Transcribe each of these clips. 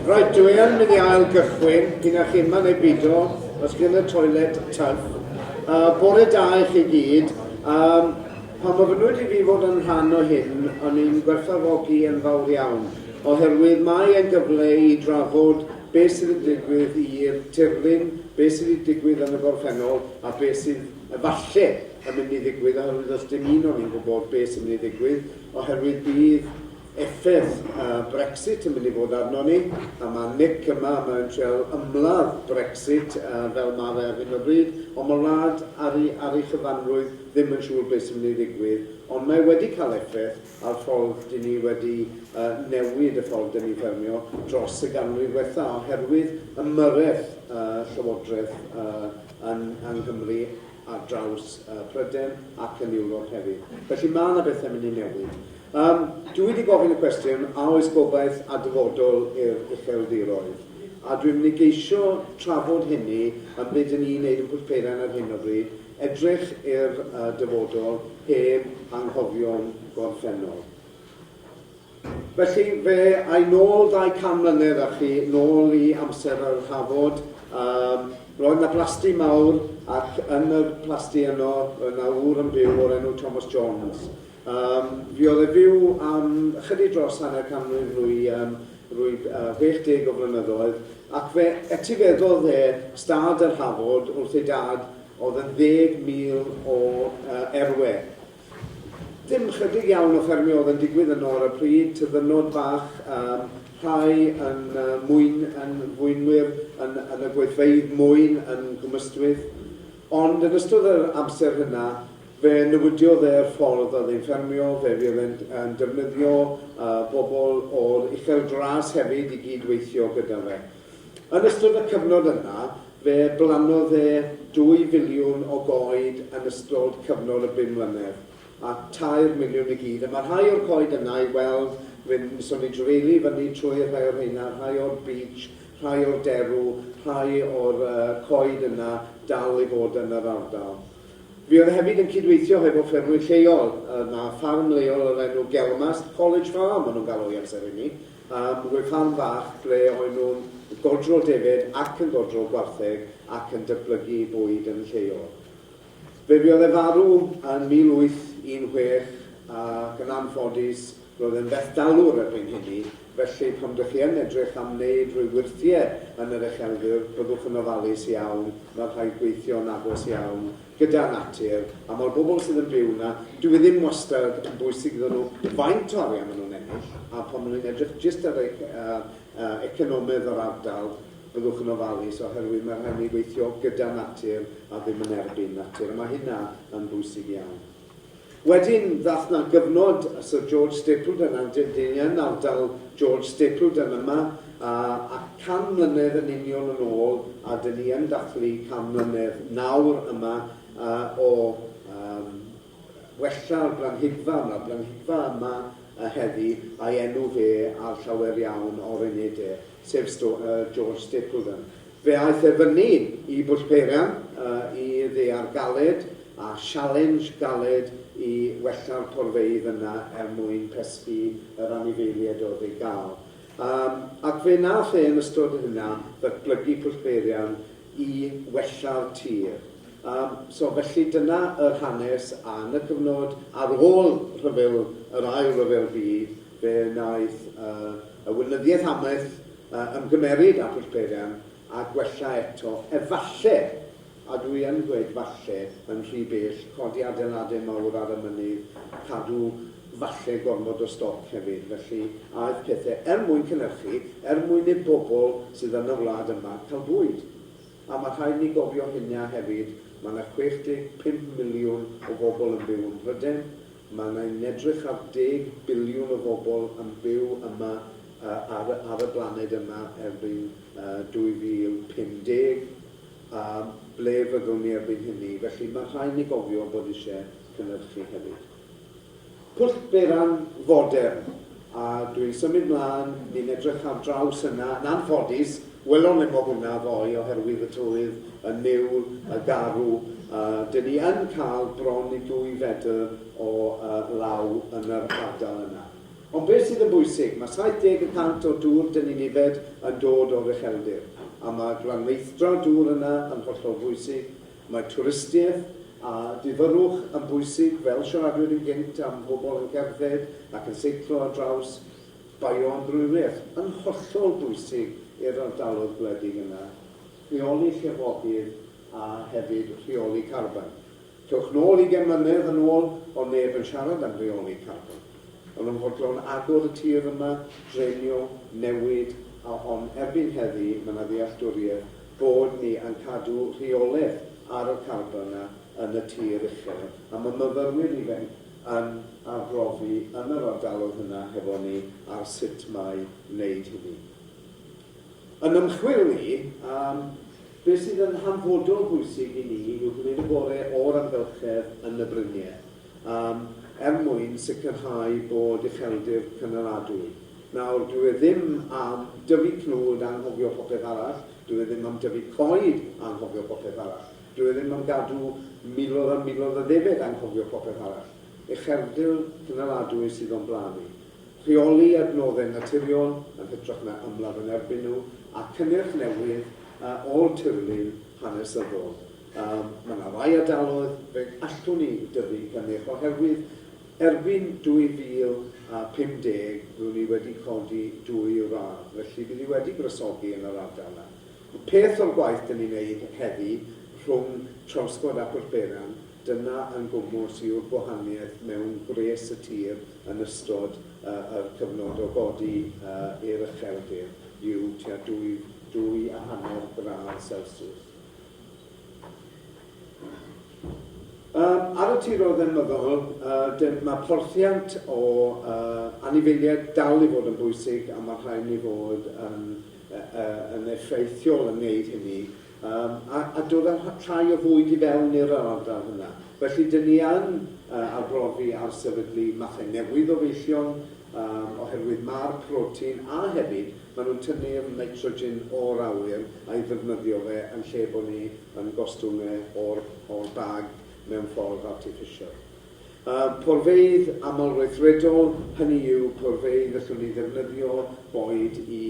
Right, dwi yn mynd i ail gychwyn, gyda chi yma neu bido, os gen y toilet tyff. Bore da i chi gyd. Pan mae fy nhw wedi fi fod yn rhan o hyn, o'n i'n gwerthfawrogi yn fawr iawn, oherwydd mae e'n gyfle i drafod beth sydd yn digwydd i'r tirlun, beth sydd yn digwydd yn y gorffennol, a beth sydd efallai yn mynd i ddigwydd, oherwydd os dim un o'n i'n gwybod beth sy'n mynd i ddigwydd, oherwydd bydd effaith Brexit yn mynd i fod arno ni, a mae Nick yma mewn treol ymladd Brexit fel mae fe ar hyn o bryd, ond mae wlad ar ei chyfanrwydd ddim yn siŵr beth sy'n mynd i ddigwydd, ond mae wedi cael effaith ar ffordd dyn ni wedi newid y ffordd dyn ni ffermio dros y ganrif diwetha, oherwydd ymyrraeth Llywodraeth yn Nghymru ar draws Prydain ac yn Ewrop hefyd. Felly mae yna bethau mynd i newid. Dwi wedi gofyn y cwestiwn, a oes gobaith a dyfodol i'r ucheldiroedd. A dwi'n mynd i geisio trafod hynny am beth yn ni'n neud yn pwllpeiran ar hyn o bryd, edrych i'r dyfodol heb anghofio'n gorffennol. Felly fe ai nôl 200 mlynedd â chi, nôl i amser yr hafod, roedd yna plasti mawr ac yn y plasti yno, roedd yna wr yn byw o'r enw Thomas Jones. Fi oedd e fyw am ychydig dros hanner canrif rwy 60 o flynyddoedd, ac fe etifeddodd stad yr hafod wrth ei dad oedd yn 10,000 o erwe. Dim chydig iawn o ffermio oedd yn digwydd yno ar y pryd, tyddynod bach, rhai yn fwynwyr, yn y gweithfeydd mwyn yn Gwmystwyth, ond yn ystod yr amser hynna, fe newidiodd e'r ffordd oedd ein ffermio, fe fydd yn defnyddio bobl o'r uchel dras hefyd i gydweithio gyda fe. Yn ystod y cyfnod yna, fe blanodd 2 filiwn o goed yn ystod cyfnod y 5 mlynedd, a 2 miliwn i gyd. A mae rhai o'r coed yna i weld, so ni drefelu fyny trwy rhai o'r rheina, rhai o'r beach, rhai o'r derw, rhai o'r coed yna dal i fod yn yr ardal. Fi oedd hefyd yn cydweithio hefo ffermwyr lleol, na ffarm leol o'r enw Gelmast College Farm, maen nhw'n galw i amser i ni. Rwy'n ffarm fach ble oedd nhw'n godro defyd ac yn godro gwartheg ac yn datblygu bwyd yn lleol. Fe fi oedd e farw yn 1816 ac yn anffodus roedd yn fethdalwr erbyn hynny, felly pan ydych chi yn edrych am wneud rhyw wirthiau yn yr ucheldir, byddwch yn ofalus iawn, mae rhaid gweithio'n agos iawn gyda natur, a mae'r bobl sydd yn byw yna, dwi ddim wastad yn bwysig iddyn nhw faint o arian maen nhw'n ennill, a pan maen nhw'n edrych jyst ar economaidd o'r ardal, byddwch yn ofalus oherwydd mae rhaid ni gweithio gyda natur a ddim yn erbyn natur, a mae hynna yn bwysig iawn. Wedyn, ddath na gyfnod Sir George Stapleton, a dyn ni yn ardal George Stapleton yma, a 100 mlynedd yn union yn ôl, a dyn ni yn dathlu 100 mlynedd nawr yma o wella'r blanhigfa yma. Blanhigfa yma heddi a'i enw fe ar llawer iawn o'r unedau, sef George Stapleton. Fe aeth e fyny i Bwllpeiran, i ddear galed, a challenge galed i wella'r porfeydd yna mwyn pesgu yr anifeiliaid oedd ei gael. Ac fe nath yn ystod hynna ddatblygu Pwllpeiran i wella'r tir. So felly dyna yr hanes a yn y cyfnod ar ôl yr ail rhyfel byd, fe wnaeth y wynyddiaeth amaeth ymgymeryd â Pwllpeiran a gwella eto efallai, a dwi yn dweud falle yn rhy bell, codi adeiladau mawr ar y mynydd, cadw falle gormod o stoc hefyd. Felly, aeth pethau mwyn cynhyrchu, mwyn i'r bobl sydd yn y wlad yma cael bwyd. A mae rhaid ni gofio hynna hefyd, mae yna 65 miliwn o bobl yn byw yn Prydain, mae yna'n edrych ar 10 biliwn o bobl yn byw yma ar y blaned yma erbyn 2050, ble fyddwn ni erbyn hynny, felly mae rhaid ni gofio bod eisiau cynhyrchu hefyd. Pwllpeiran fodern, a dwi'n symud mlaen, ni'n edrych ar draws yna, yn anffodus, welon ni bod hwnna ddoe oherwydd y tywydd, y niwl, y garw, dyn ni yn cael bron i 2 fedr o law yn yr ardal yna. Ond beth sydd yn bwysig, mae 70% o dŵr dyn ni'n ifed yn dod o'r ucheldir. A mae glanweithio dŵr yna yn hollol bwysig. Mae twristiaeth a difyrwch yn bwysig fel siaradwyr yn gynt am bobl yn cerdded ac yn seiclo ar draws bioamrywiaeth yn hollol bwysig i'r ardaloedd gwledig yna. Rheoli llifogydd a hefyd rheoli carbon. Cewch nôl 20 mlynedd yn ôl o neb yn siarad am rheoli carbon. Ond yn fodlon agor y tir yma, dreinio, newid, ond erbyn heddi mae yna ddealltwriaeth bod ni yn cadw rheolaeth ar y carbon yn y tir uchel. A mae myfyrwyr ifanc yn arbrofi yn yr ardaloedd yna hefo ni ar sut mae wneud hynny. Yn ymchwil ni, beth sydd yn hanfodol bwysig i ni yw gwneud y gorau o'r amgylchedd yn y bryniau. Mwyn sicrhau bod ucheldir cynaladwy. Nawr, dwi ddim am dyfu cnwd anghofio popeth arall, dwi ddim am dyfu coed anghofio popeth arall, dwi ddim am gadw miloedd a miloedd o ddefed anghofio popeth arall. Ucheldir cynaladwy sydd o'n blanu. Rheoli adnoddau naturiol yn hytrach na ymladd yn erbyn nhw, a cynnyrch newydd o'r tirlun hanesyddol. Mae yna rai ardaloedd fe allwn ni dyfu cynnyrch oherwydd erbyn 2050, rwy'n ni wedi codi 2 radd, felly bydd ni wedi grysogi yn yr ardal yna. Peth o'r gwaith dyn ni'n neud heddi rhwng Trawscoed a Pwllberan, dyna yn gwmws yw'r gwahaniaeth mewn gres y tir yn ystod y cyfnod o godi i'r ucheldir yw tua 2.5 gradd Celsius. Ar y tiroedd ymyddol, mae porthiant o anifeiliaid dal i fod yn bwysig a mae rhaid ni fod yn effeithiol yn gwneud hynny. A dod â rhai o fwyd i fewn i'r ardal hynna. Felly, dyn ni yn arbrofi ar sefydlu mathau newydd o feillion, oherwydd mae'r protein a hefyd maen nhw'n tynnu'r nitrogen o'r awyr a'i ddefnyddio fe yn lle bod ni yn gostwng o'r bag mewn ffordd artiffisial. Porfeidd amalweithredol, hynny yw porfeidd allwn ni ddefnyddio boed i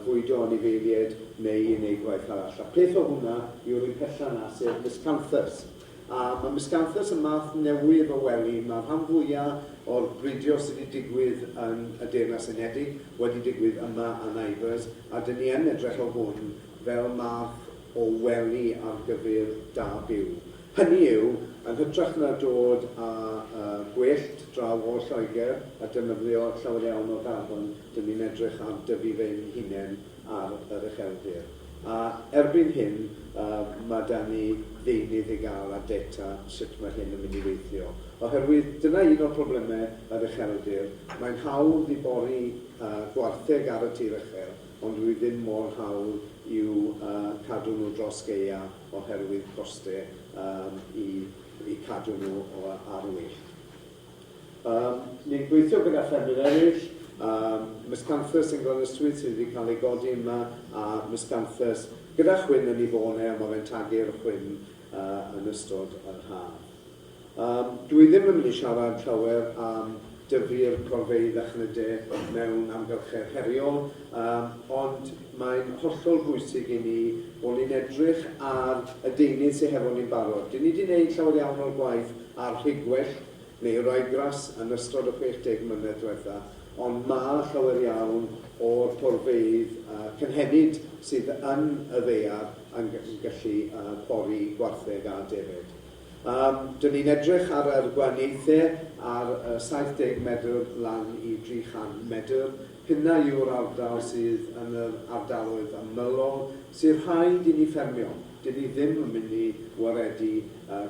fwydo anifeiliaid neu i wneud gwaith arall. A peth o hwnna yw'r un pella na sef miscanthus. Mae miscanthus yn math newydd o wely. Mae'r rhan fwyaf o'r bridio sydd wedi digwydd yn y Deyrnas Unedig wedi digwydd yma yn Ifers, a dyn ni yn edrych o hwn fel math o wely ar gyfer da byw. Hynny yw, yn hytrach na dod â gwellt draw o Lloegr a defnyddio llawer iawn o garbon, dyn ni'n edrych ar dyfu fe'n hunain ar yr ucheldir. A erbyn hyn, mae da ni ddeunydd i gael a data sut mae hyn yn mynd i weithio. Oherwydd, dyna un o'r problemau yr ucheldir. Mae'n hawdd i bori gwartheg ar y tir uchel, ond dwi ddim mor hawdd i'w cadw nhw dros geia oherwydd costau i cadw nhw ar wyllt. Ni'n gweithio gyda ffermwyr eraill, miscanthus yn Glanystwyth sydd wedi cael ei godi yma, a miscanthus gyda chwyn yn ei fone, a mae fe'n tagu'r chwyn yn ystod yr haf. Dwi ddim yn mynd i siarad llawer am dyfu'r porfeidd a chnydau mewn amgylchedd heriol, ond mae'n hollol bwysig i ni bod ni'n edrych ar y deunydd sydd hefo ni'n barod. Dyn ni wedi gwneud llawer iawn o'r gwaith ar rhigwell neu roegras yn ystod y 60 mlynedd diwetha, ond mae llawer iawn o'r porfeidd cynhenid sydd yn y ddaear yn gallu pori gwartheg a defyd. Dyn ni'n edrych ar yr gwahaniaethau ar 70 medr lan i 300 medr. Hynna yw'r ardal sydd yn yr ardaloedd ymylol sydd rhaid i ni ffermio. Dyn ni ddim yn mynd i waredu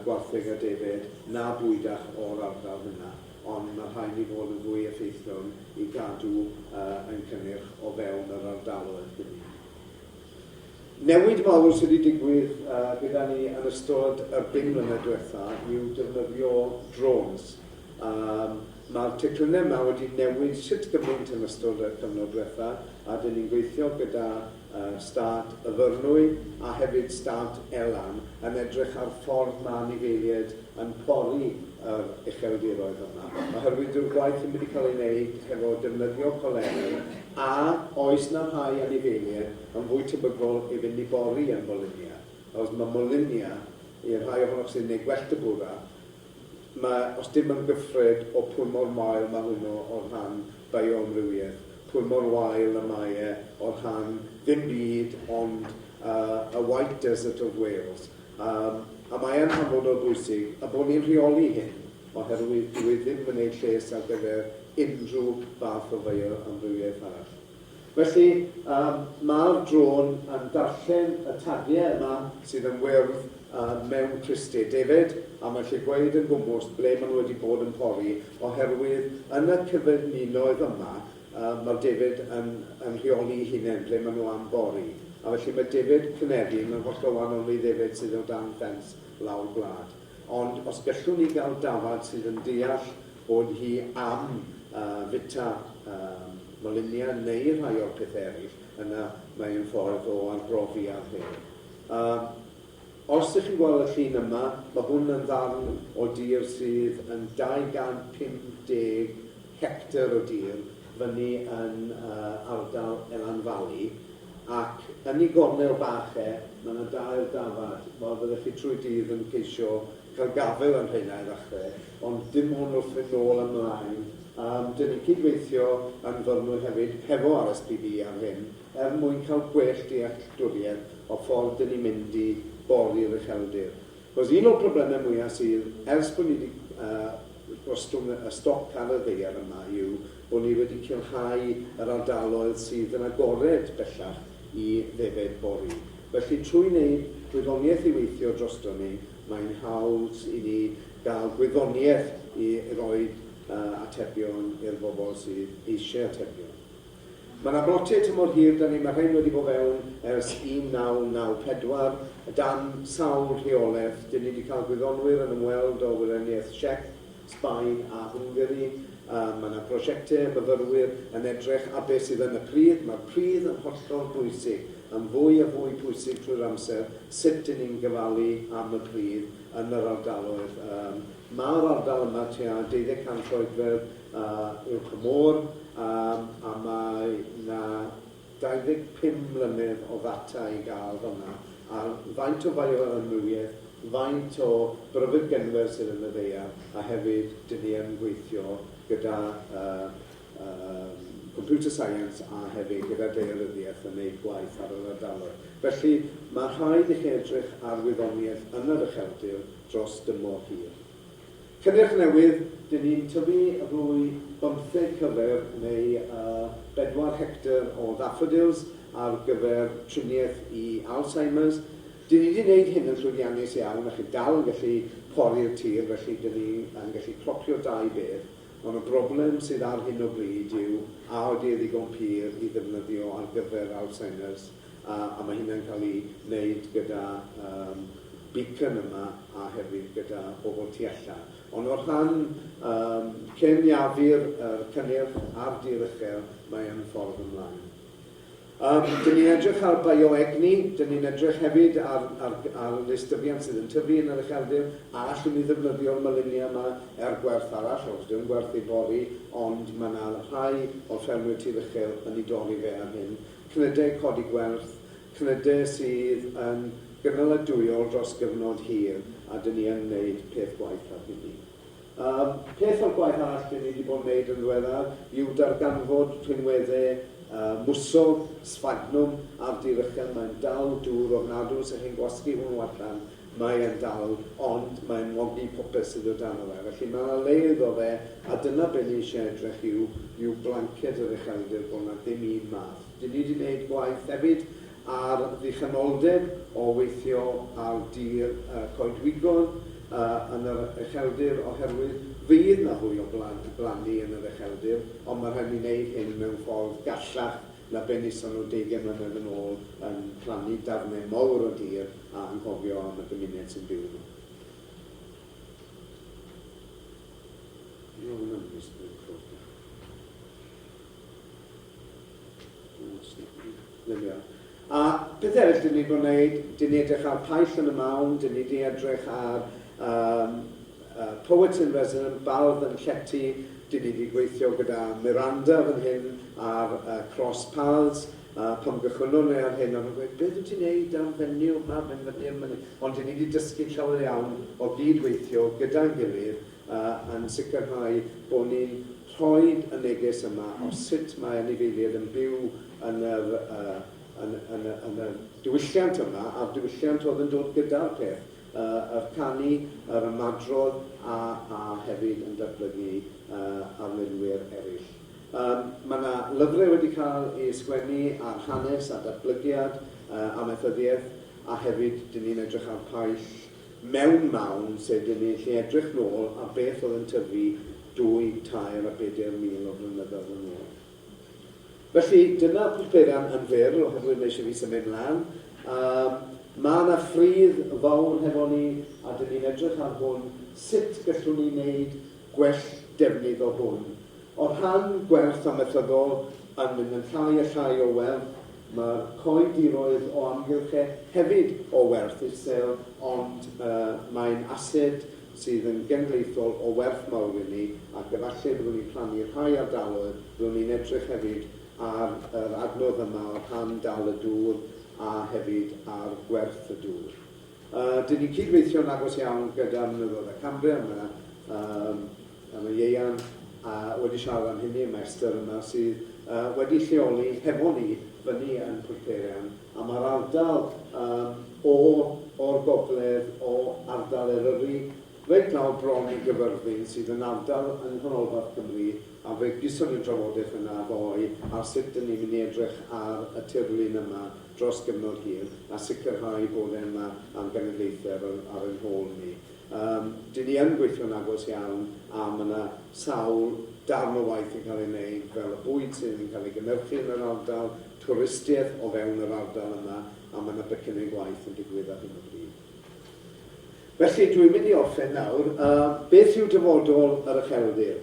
gwartheg a defyd na bwydach o'r ardal hynna, ond mae rhaid i fod yn fwy effeithiol i gadw yn cynnyrch o fewn yr ardaloedd hynny. Newid mawr sydd wedi digwydd gyda ni yn ystod y 5 mlynedd diwetha yw defnyddio drones. Mae'r teclynnau yma wedi newid sut gymaint yn ystod y cyfnod diwetha, a dyn ni'n gweithio gyda start y fyrnwy a hefyd start elan yn edrych ar ffordd mae anifeiliaid yn pori yr ucheldiroedd yma. Oherwydd yw'r gwaith yn mynd i cael ei wneud hefo defnyddio colenau a oes na rhai anifeiliaid yn fwy tebygol i fynd i bori yn molynia. Os mae molynia, i'r rhai ohonoch sy'n gwneud gwell y bwra, os dim yn gyffred o pwy mor mael mae hwnnw o rhan bioamrywiaeth, pwy mor wael y mae e o rhan ddim byd ond y White Desert of Wales. A mae e'n hanfodol bwysig a bod ni'n rheoli hyn oherwydd dwi ddim yn ei lles ar gyfer unrhyw fath o bioamrywiaeth arall. Felly, mae'r drôn yn darllen y tagiau yma sydd yn wyrdd mewn Christi David, a mae lle gweud yn gwmws ble maen nhw wedi bod yn pori, oherwydd yn y cyfyninoedd yma, mae David yn rheoli hunain ble maen nhw am bori. A felly mae David Cynefin yn hollol wahanol i David sydd o dan ffens lawr gwlad. Ond os gallwn ni gael dafad sydd yn deall bod hi am fita molynia neu rhai o'r peth eraill, yna mae'n ffordd o arbrofi ar hyn. Os ydych chi'n gweld y llun yma, mae hwn yn ddarn o dir sydd yn 250 hectar o dir fyny yn ardal Elan Valley, ac yn ei gornel bach mae yna dair dafad, mae fyddwch chi trwy dydd yn ceisio cael gafel yn hynna i ddechrau, ond dim hwn wrth fynd nôl ymlaen. Dyn ni cydweithio yn fyrnwy hefyd hefo RSPB ar hyn, mwyn cael gwell dealltwriaeth o ffordd dyn ni'n mynd i bori'r ucheldir. Cos un o'r problemau mwyaf sydd, ers bod ni wedi gostwng y stoc ar y ddaear yma yw bod ni wedi cilhau yr ardaloedd sydd yn agored bellach i ddefed bori. Felly trwy wneud gwyddoniaeth i weithio drosto ni, mae'n haws i ni gael gwyddoniaeth i roi atebion i'r bobl sydd eisiau atebion. Mae yna blotiau tymor hir, mae rhain wedi bod fewn ers 1994, dan sawl rheolaeth. Dyn ni wedi cael gwyddonwyr yn ymweld o Wyreniaeth Czech, Sbaen a Hwngari. Mae yna prosiectau myfyrwyr yn edrych a beth sydd yn y pridd. Mae'r pridd yn hollol bwysig, yn fwy a fwy pwysig trwy'r amser, sut dyn ni'n gyfalu am y pridd yn yr ardaloedd. Mae'r ardal yma tua 12 troedfedd uwch y môr, a mae yna 25 mlynedd o ddata i gael fyna, a faint o bioamrywiaeth, faint o bryfyd genfer sydd yn y ddaear, a hefyd dyn ni yn gweithio gyda computer science a hefyd gyda daearyddiaeth yn gwneud gwaith ar yr ardaloedd. Felly mae rhaid i chi edrych ar wyddoniaeth yn yr ucheldir dros dymor hir. Cynnyrch newydd, dyn ni'n tyfu rwy 15 cyfer neu 4 hectar o daffodils ar gyfer triniaeth i Alzheimer's. Dyn ni wedi gwneud hyn yn llwyddiannus iawn, a chi dal yn gallu pori'r tir, felly dyn ni yn gallu clocio dau beth. Ond y broblem sydd ar hyn o bryd yw a wedi ddigon pur i ddefnyddio ar gyfer Alzheimer's, a mae hynny'n cael ei wneud gyda beacon yma a hefyd gyda bobl tu allan. Ond o'r rhan cyniafu'r cynnyrch a'r dir uchel, mae'n ffordd ymlaen. Dyn ni'n edrych ar bioegni, dyn ni'n edrych hefyd ar lystyfiant sydd yn tyfu yn yr ucheldir, a allwn ni ddefnyddio'r molynia yma gwerth arall, os dwi'n gwerth i bori, ond mae yna rhai o'r ffermwyr tir uchel yn ei dorri fe ar hyn. Cnydau codi gwerth, cnydau sydd yn gynaladwyol dros gyfnod hir, a dyn ni yn gwneud peth gwaith ar hynny. Peth o'r gwaith arall dyn ni wedi bod yn gwneud yn ddiweddar yw darganfod rhinweddau mwsog, sfagnwm a'r dir uchel. Mae'n dal dŵr ofnadw, sy'n chi'n gwasgu hwnnw allan, mae'n dal, ond mae'n mogi popeth sydd o dan o fe. Felly mae'n le iddo fe, a dyna beth ni eisiau edrych yw blanced yr ucheldir bod yna ddim un math. Dyn ni wedi gwneud gwaith hefyd ar ddichanoldeb o weithio ar dir coedwigon yn yr ucheldir oherwydd fydd na fwy o blannu yn yr ucheldir, ond mae rhaid i wneud hyn mewn ffordd gallach na be nisan nhw 20 mlynedd yn ôl yn plannu darnau mawr o dir a anghofio am y gymuned sy'n byw nhw. A beth eraill dyn ni wedi gwneud, dyn ni edrych ar paill yn y mawn, dyn ni wedi edrych ar Poets in Resident, Bardd yn Llety, dyn ni wedi gweithio gyda Miranda fan hyn ar Cross Paths, pam gychwynnwn ni ar hyn, ond yn gweud, beth wyt ti'n neud am fenyw yma, ond dyn ni wedi dysgu llawer iawn o gydweithio gyda'n gilydd yn sicrhau bod ni'n rhoi y neges yma o sut mae anifeiliaid yn byw yn y diwylliant yma, a'r diwylliant oedd yn dod gyda'r peth, yr canu, yr ymadrodd a hefyd yn datblygu arlunwyr eraill. Mae yna lyfrau wedi cael ei sgwennu ar hanes, a datblygiad, a methyddiaeth, a hefyd dyn ni'n edrych ar paill mewn mawn, sef dyn ni'n lle edrych nôl a beth oedd yn tyfu 2, 3 a 4,000 o flynyddoedd yn ôl. Felly, dyna pwlperian yn fyr, oherwydd mae eisiau fi symud lan. Mae yna ffridd fawr hefo ni, a dyn ni'n edrych ar hwn, sut gallwn ni wneud gwell defnydd o hwn. O'r rhan gwerth amethyddol yn mynd yn llai a llai o werth, mae'r coediroedd o amgylch hefyd o werth isel, ond mae'n ased sydd yn genedlaethol o werth mawr i ni, ac efallai byddwn ni'n plannu rhai ardaloedd, byddwn ni'n edrych hefyd ar yr adnodd yma o rhan dal y dŵr a hefyd ar gwerth y dŵr. Dyn ni'n cydweithio'n agos iawn gyda mynyddoedd y Cambria yma, am y Ieian, wedi siarad am hynny, meistr yma sydd wedi lleoli hefo ni fyny yn Pwllherian, a mae'r ardal o'r gogledd o ardal Eryri, reit nawr bron i Gyfyrddin sydd yn ardal yng Nghanolbarth Cymru, a fe gyson ni'n drafodaeth yna fwy ar sut dyn ni'n mynd i edrych ar y tirlun yma dros gyfnod hir, a sicrhau bod yma am genedlaethau ar ein hôl ni. Dyn ni yn gweithio'n agos iawn, a mae yna sawl darn o waith yn cael ei wneud fel y bwyd sydd yn cael ei gynhyrchu yn yr ardal, twristiaeth o fewn yr ardal yma, a mae yna becynnu gwaith yn digwydd ar hyn o bryd. Felly, dwi'n mynd i orffen nawr. Beth yw dyfodol yr ucheldir?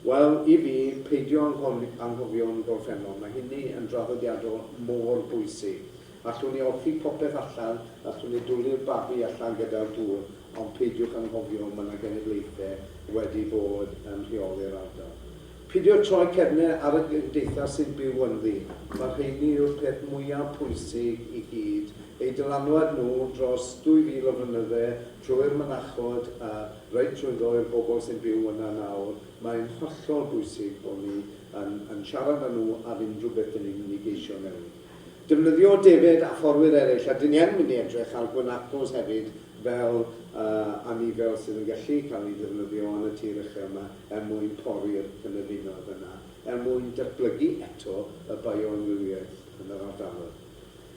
Wel, i fi, peidio anghofio'n gorffennol. Mae hynny yn draddodiadol mor bwysig. Allwn ni olchi popeth allan, allwn ni dwlu'r babi allan gyda'r dŵr, ond peidiwch anghofio mae yna genedlaethau wedi bod yn rheoli'r ardal. Peidio troi cefnau ar y gymdeithas sy'n byw ynddi. Mae rheini yw'r peth mwyaf pwysig i gyd. Ei dylanwad nhw dros 2,000 o flynyddau trwy'r mynachod a reit trwyddo'r bobl sy'n byw yna nawr. Mae'n hollol bwysig bod ni yn siarad â nhw ar unrhyw beth yn ni'n mynd i geisio newid. Defnyddio defyd a fforwyr eraill, a dyn ni yn mynd i edrych ar gwynacos hefyd fel anifel sydd yn gallu cael ei ddefnyddio yn y tir uchel yma mwyn pori'r cynefinoedd yna, mwyn datblygu eto y bioamrywiaeth yn yr ardaloedd.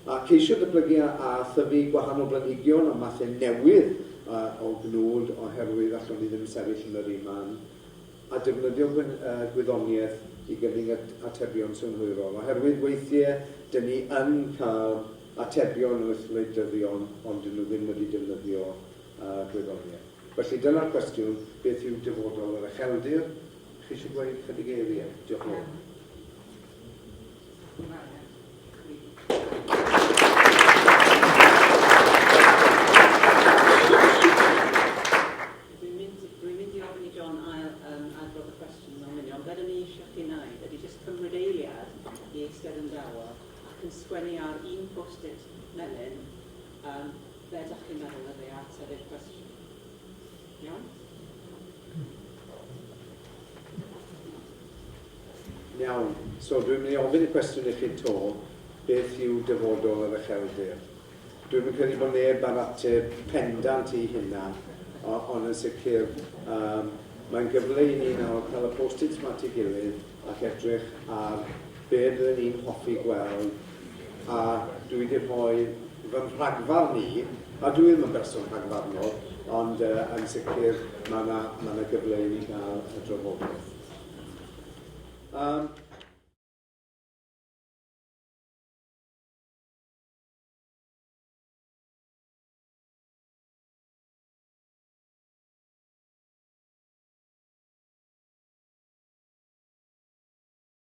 A ceisio datblygu a thyfu gwahanol blanhigion a mathau newydd o gnwd oherwydd allwn ni ddim sefyll yn yr un man, a defnyddio gwyddoniaeth i gynnig atebion synhwyrol. Oherwydd weithiau, dyn ni yn cael atebion wleidyddol, ond dyn nhw ddim wedi defnyddio gwyddoniaeth. Felly dyna'r cwestiwn, beth yw dyfodol yr ucheldir? Chi eisiau gweud chydig eiriau? Diolch yn fawr. Sgwennu ar un post-it melyn, be ydych chi'n meddwl ydy ateb i'r cwestiwn? Iawn? Iawn. So dwi'n mynd i ofyn y cwestiwn i chi to, beth yw dyfodol yr ucheldir? Dwi'n mynd credu bod neb ar ateb pendant i hynna, ond yn sicr mae'n gyfle i ni nawr cael y post-its ma at ei gilydd ac edrych ar be byddwn ni'n hoffi gweld, a dwi wedi rhoi fy rhagfarn ni, a dwi ddim yn berson rhagfarnol, ond yn sicr mae yna gyfle i ni gael y drafodaeth.